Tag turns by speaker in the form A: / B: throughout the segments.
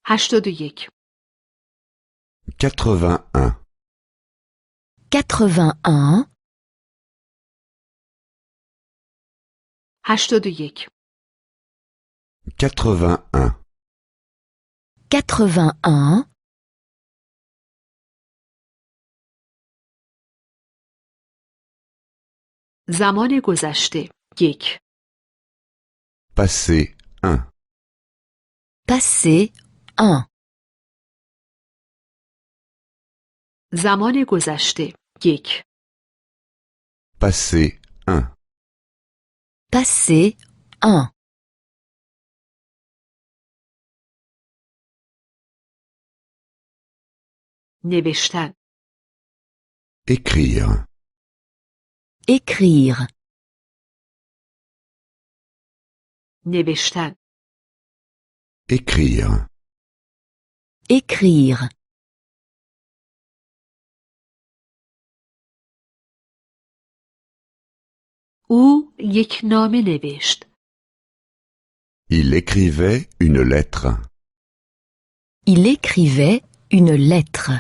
A: 81
B: 81
C: 81
A: 81
B: 81
C: 81
A: زمان گذشته 1
B: Passé 1
C: Passé 1
A: زمان گذشته 1
B: Passé 1
C: Passé 1
A: نوشتن
B: Écrire
C: Écrire
A: نوشتن
B: Écrire
C: Écrire
A: او یک نامه نوشت
B: Il écrivait une lettre.
C: Il écrivait une lettre.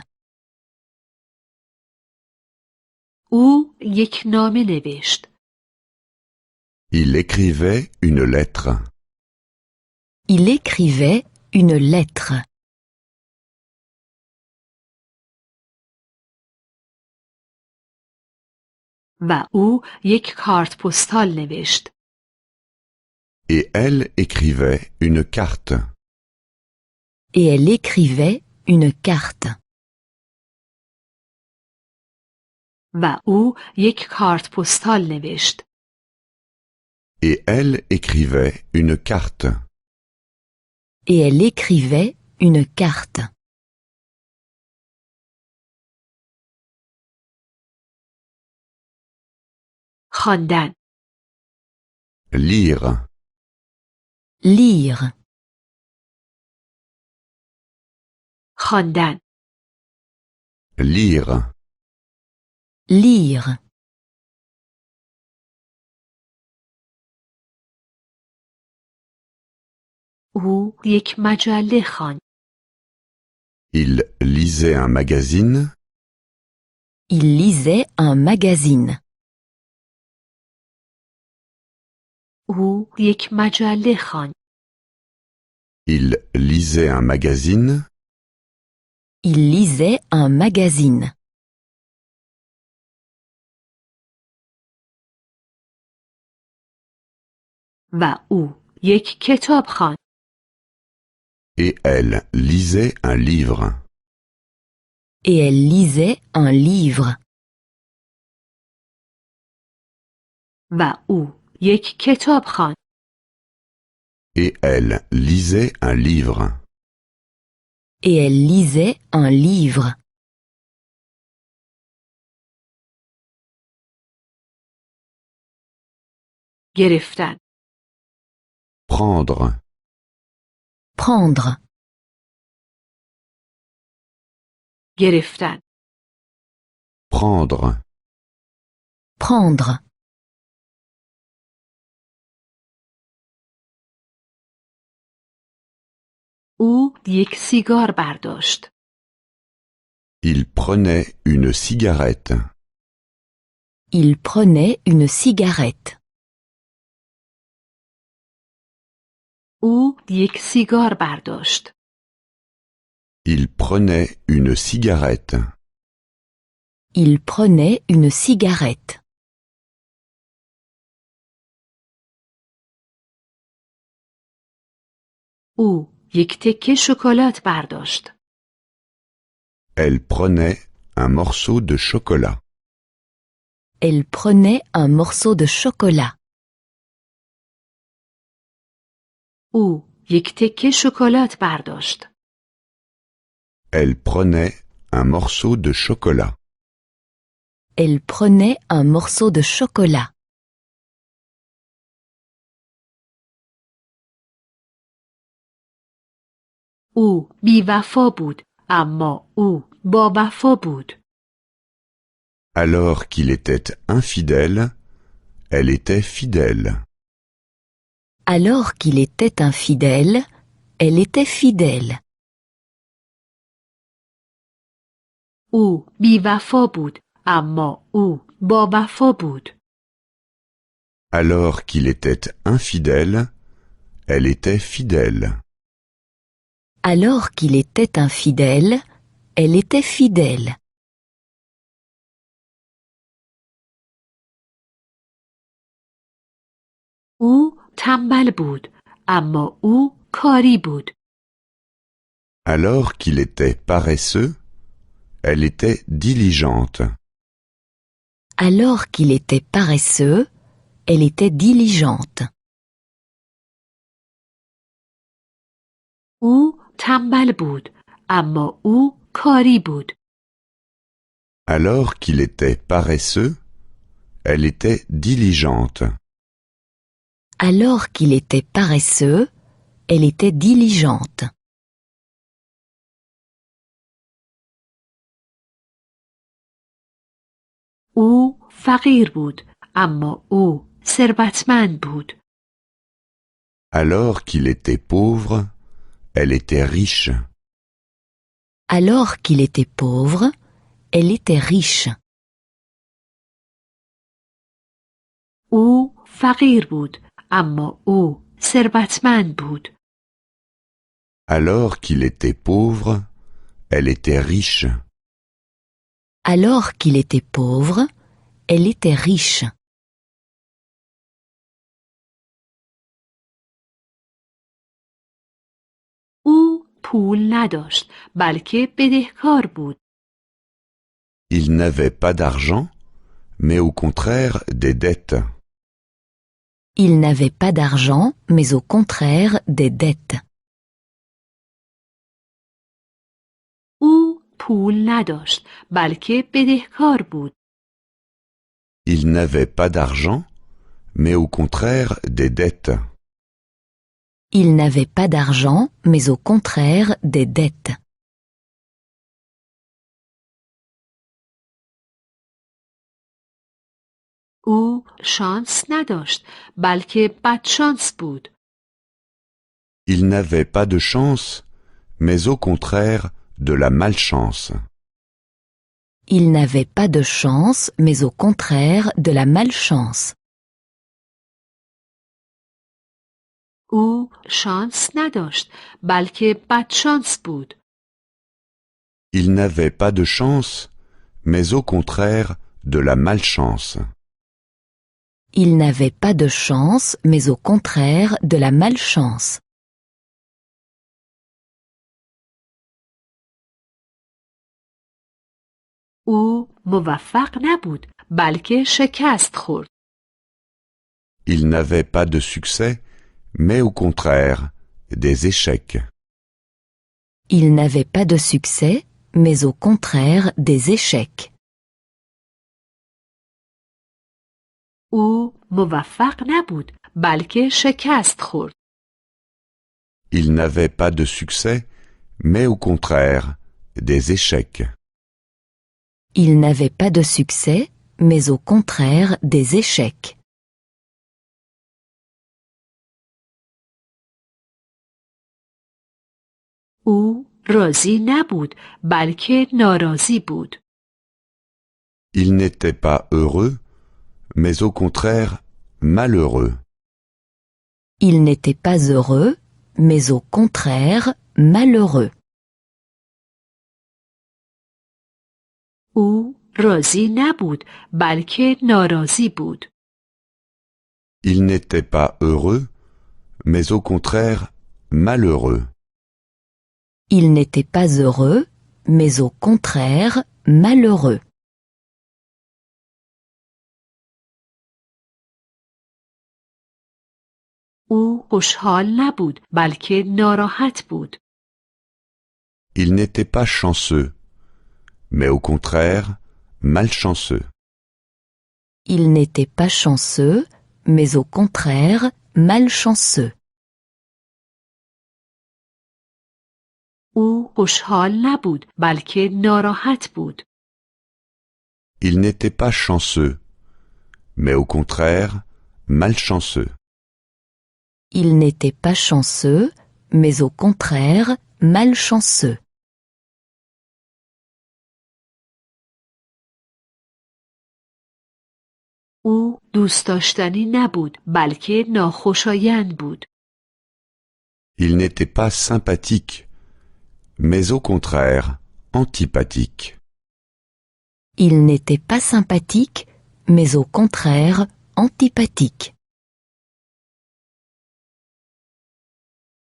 A: او یک نامه نوشت
B: Il écrivait une lettre.
C: Il écrivait une lettre.
A: و او یک کارت پستال نوشت
B: Et elle écrivait une carte.
C: Et elle écrivait une carte.
A: و او یک کارت پستال نوشت
B: Et elle écrivait une carte.
C: Et elle écrivait une carte.
A: خواندن
B: Lire.
C: Lire.
A: خواندن
B: Lire.
C: Lire.
A: او یک مجله خواند
B: Il lisait un magazine.
C: Il lisait un magazine.
A: او یک مجله خواند
B: Il lisait un magazine.
C: Il lisait un magazine.
A: و او یک کتاب خواند
B: Et elle lisait un livre.
C: Et elle lisait un livre.
A: و او یک کتاب خواند
B: Et elle lisait un livre.
C: Et elle lisait un livre.
A: گرفتن
B: Prendre.
C: Prendre.
A: گرفتن
B: Prendre.
C: Prendre.
A: او یک سیگار برداشت
B: Il prenait une cigarette.
C: Il prenait une cigarette.
A: او یک سیگار برداشت
B: Il prenait une cigarette.
C: Il prenait une cigarette.
A: او یک تکه شکلات برداشت
B: Elle prenait un morceau de chocolat.
C: Elle prenait un morceau de chocolat.
A: او یک تکه شکلات برداشت
B: Elle prenait un morceau de chocolat.
C: Elle prenait un morceau de chocolat.
A: او بی‌وفا بود اما او با وفا بود
B: Alors qu'il était infidèle, elle était fidèle.
C: Alors qu'il était infidèle, elle était fidèle.
A: او بی‌وفا بود اما او با وفا بود.
B: Alors qu'il était infidèle, elle était fidèle.
C: Alors qu'il était infidèle, elle était fidèle.
A: او تنبل بود اما او کاری بود.
B: Alors qu'il était paresseux, elle était diligente.
C: Alors qu'il était paresseux, elle était diligente.
A: او تنبل بود اما او کاری بود.
B: Alors qu'il était paresseux, elle était diligente.
C: Alors qu'il était paresseux, elle était diligente.
A: او فقیر بود اما او ثروتمند بود.
B: Alors qu'il était pauvre, elle était riche.
C: Alors qu'il était pauvre, elle était riche.
A: او فقیر بود اما او ثروتمند بود.
B: Alors qu'il était pauvre, elle était riche.
C: Alors qu'il était pauvre, elle était riche.
A: او پول نداشت بلکه بدهکار بود.
B: Il n'avait pas d'argent, mais au contraire des dettes.
C: Il n'avait pas d'argent, mais au contraire des dettes.
A: او پول نداشت بلکه بدهکار بود.
B: Il n'avait pas d'argent, mais au contraire des dettes.
C: Il n'avait pas d'argent, mais au contraire des dettes.
A: او شانس نداشت بلکه بدشانس بود.
B: Il n'avait pas de chance, mais au contraire de la malchance.
C: Il n'avait pas de chance, mais au contraire de la malchance.
A: او شانس نداشت بلکه بدشانس بود.
B: Il n'avait pas de chance, mais au contraire de la malchance.
C: Il n'avait pas de chance, mais au contraire de la malchance.
A: او موفق نبود بلکه شکست خورد.
B: Il n'avait pas de succès, mais au contraire des échecs.
C: Il n'avait pas de succès, mais au contraire des échecs.
A: او موفق نبود بلکه شکست خورد.
B: Il n'avait pas de succès, mais au contraire des échecs.
C: Il n'avait pas de succès, mais au contraire des échecs.
A: او راضی نبود بلکه ناراضی بود.
B: Il n'était pas heureux, mais au contraire malheureux.
C: Il n'était pas heureux, mais au contraire malheureux.
A: او راضی نبود بلکه ناراضی بود.
B: Il n'était pas heureux, mais au contraire malheureux.
C: Il n'était pas heureux, mais au contraire malheureux.
A: او خوشحال نبود بلکه ناراحت بود.
B: Il n'était pas chanceux, mais au contraire malchanceux.
C: Il n'était pas chanceux, mais au contraire malchanceux.
A: او خوشحال نبود بلکه ناراحت بود.
B: Il n'était pas chanceux, mais au contraire malchanceux.
C: Il n'était pas chanceux, mais au contraire malchanceux.
A: او دوست داشتنی نبود بلکه ناخوشایند بود.
B: Il n'était pas sympathique, mais au contraire, antipathique.
C: Il n'était pas sympathique, mais au contraire, antipathique.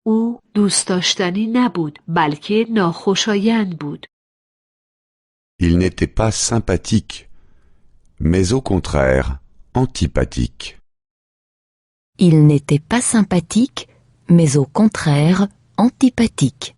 A: او دوست داشتنی نبود بلکه ناخوشایند بود.
B: Il n'était pas sympathique, mais au contraire, antipathique.
C: Il n'était pas sympathique, mais au contraire, antipathique.